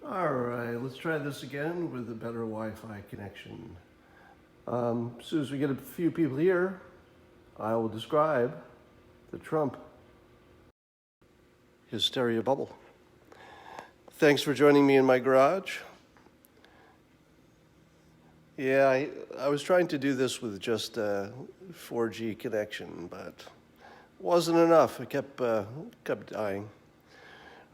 All right, let's try this again with a better Wi-Fi connection. As soon as we get a few people here, I will describe the Trump Hysteria Bubble. Thanks for joining me in my garage. Yeah, I was trying to do this with just a 4G connection, but wasn't enough. It kept dying.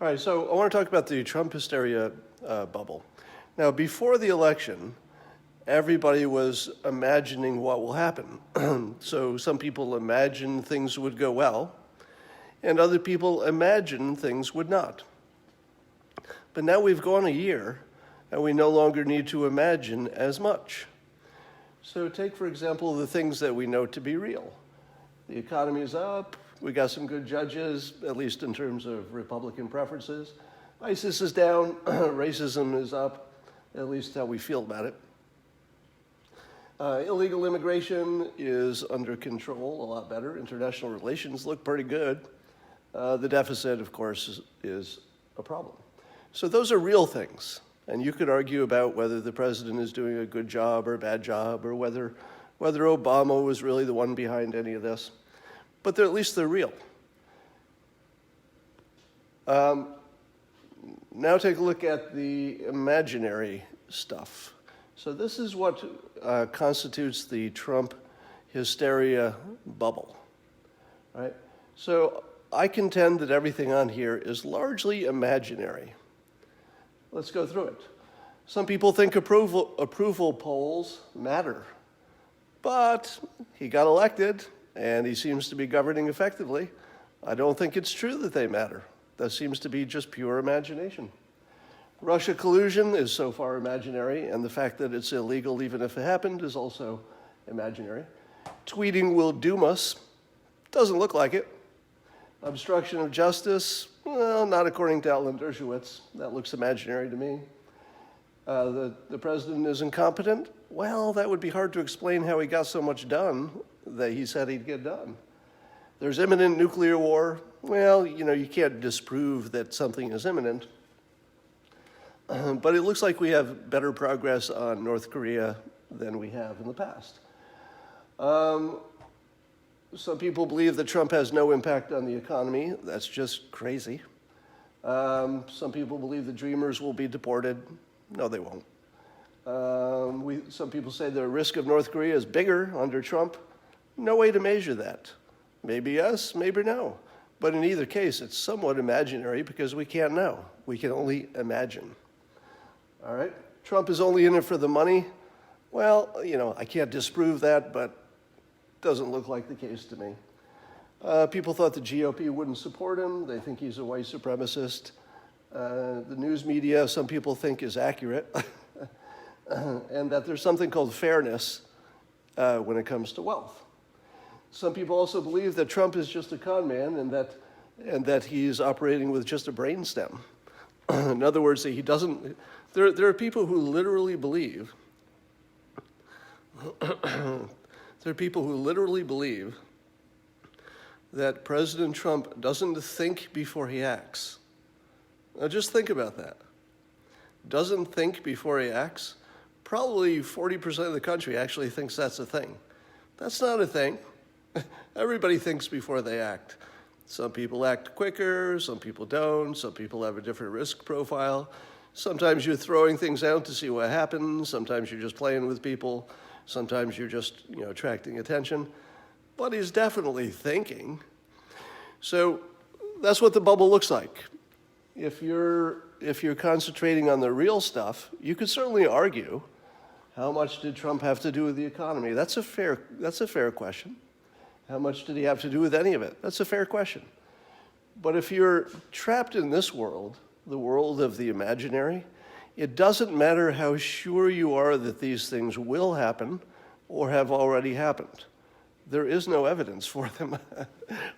All right, so I want to talk about the Trump Hysteria Bubble. Now, before the election, everybody was imagining what will happen. So some people imagined things would go well, and other people imagined things would not. But now we've gone a year, and we no longer need to imagine as much. So take, for example, the things that we know to be real. The economy is up. We got some good judges, at least in terms of Republican preferences. ISIS is down. Racism is up, at least how we feel about it. Illegal immigration is under control, a lot better. International relations look pretty good. The deficit, of course, is a problem. So those are real things. And you could argue about whether the president is doing a good job or a bad job, or whether Obama was really the one behind any of this. But at least they're real. Now take a look at the imaginary stuff. So this is what constitutes the Trump Hysteria Bubble. Right? So I contend that everything on here is largely imaginary. Let's go through it. Some people think approval polls matter, but he got elected and he seems to be governing effectively. I don't think it's true that they matter. That seems to be just pure imagination. Russia collusion is so far imaginary, and the fact that it's illegal even if it happened is also imaginary. Tweeting will doom us. Doesn't look like it. Obstruction of justice, well, not according to Alan Dershowitz. That looks imaginary to me. The president is incompetent. Well, that would be hard to explain how he got so much done that he said he'd get done. There's imminent nuclear war. Well, you can't disprove that something is imminent. But it looks like we have better progress on North Korea than we have in the past. Some people believe that Trump has no impact on the economy. That's just crazy. Some people believe the Dreamers will be deported. No, they won't. Some people say the risk of North Korea is bigger under Trump. No way to measure that. Maybe yes, maybe no. But in either case, it's somewhat imaginary because we can't know. We can only imagine. All right? Trump is only in it for the money. Well, I can't disprove that, but it doesn't look like the case to me. People thought the GOP wouldn't support him. They think he's a white supremacist. The news media, some people think, is accurate. And that there's something called fairness when it comes to wealth. Some people also believe that Trump is just a con man and that he's operating with just a brainstem. In other words, that he doesn't. There are people who literally believe. There are people who literally believe that President Trump doesn't think before he acts. Now just think about that. Doesn't think before he acts. Probably 40% of the country actually thinks that's a thing. That's not a thing. Everybody thinks before they act. Some people act quicker, some people don't, some people have a different risk profile. Sometimes you're throwing things out to see what happens, sometimes you're just playing with people, sometimes you're just attracting attention. But he's definitely thinking. So that's what the bubble looks like. If you're concentrating on the real stuff, you could certainly argue, how much did Trump have to do with the economy? That's a fair question. How much did he have to do with any of it? That's a fair question. But if you're trapped in this world, the world of the imaginary, it doesn't matter how sure you are that these things will happen or have already happened. There is no evidence for them,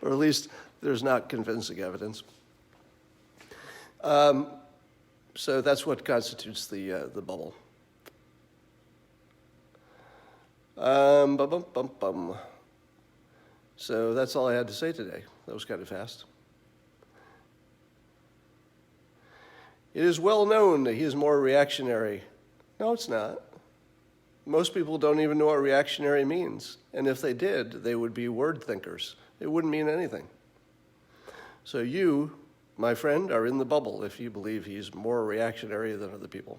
or at least there's not convincing evidence. So that's what constitutes the bubble. So that's all I had to say today. That was kind of fast. It is well known that he is more reactionary. No, it's not. Most people don't even know what reactionary means. And if they did, they would be word thinkers. It wouldn't mean anything. So you, my friend, are in the bubble if you believe he's more reactionary than other people.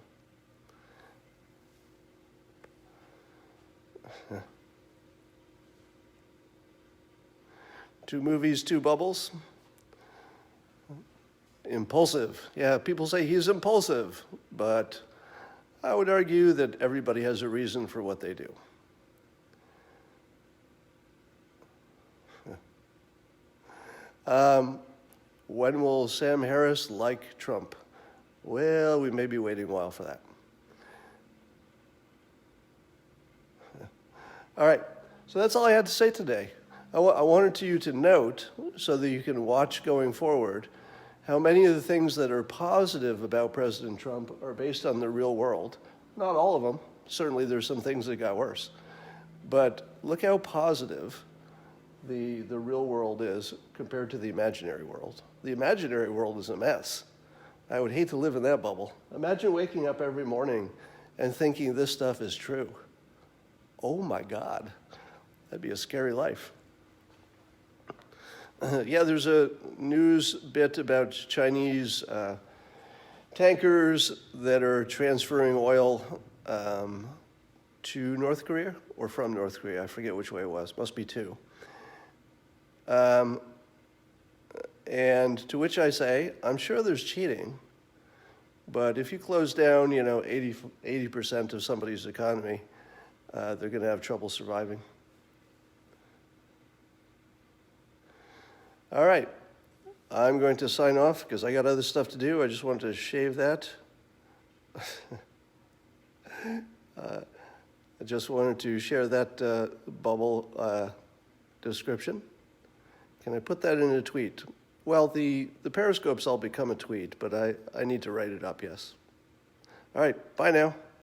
Two movies, two bubbles. Impulsive. Yeah, people say he's impulsive, but I would argue that everybody has a reason for what they do. When will Sam Harris like Trump? Well, we may be waiting a while for that. All right, so that's all I had to say today. I wanted you to note, so that you can watch going forward, how many of the things that are positive about President Trump are based on the real world. Not all of them. Certainly there's some things that got worse. But look how positive the real world is compared to the imaginary world. The imaginary world is a mess. I would hate to live in that bubble. Imagine waking up every morning and thinking this stuff is true. Oh my God, that'd be a scary life. Yeah, there's a news bit about Chinese tankers that are transferring oil to North Korea or from North Korea. I forget which way it was. Must be to. And to which I say, I'm sure there's cheating, but if you close down, 80% of somebody's economy, they're going to have trouble surviving. All right, I'm going to sign off because I got other stuff to do. I just wanted to shave that. I just wanted to share that bubble description. Can I put that in a tweet? Well, the periscopes all become a tweet, but I need to write it up, yes. All right, bye now.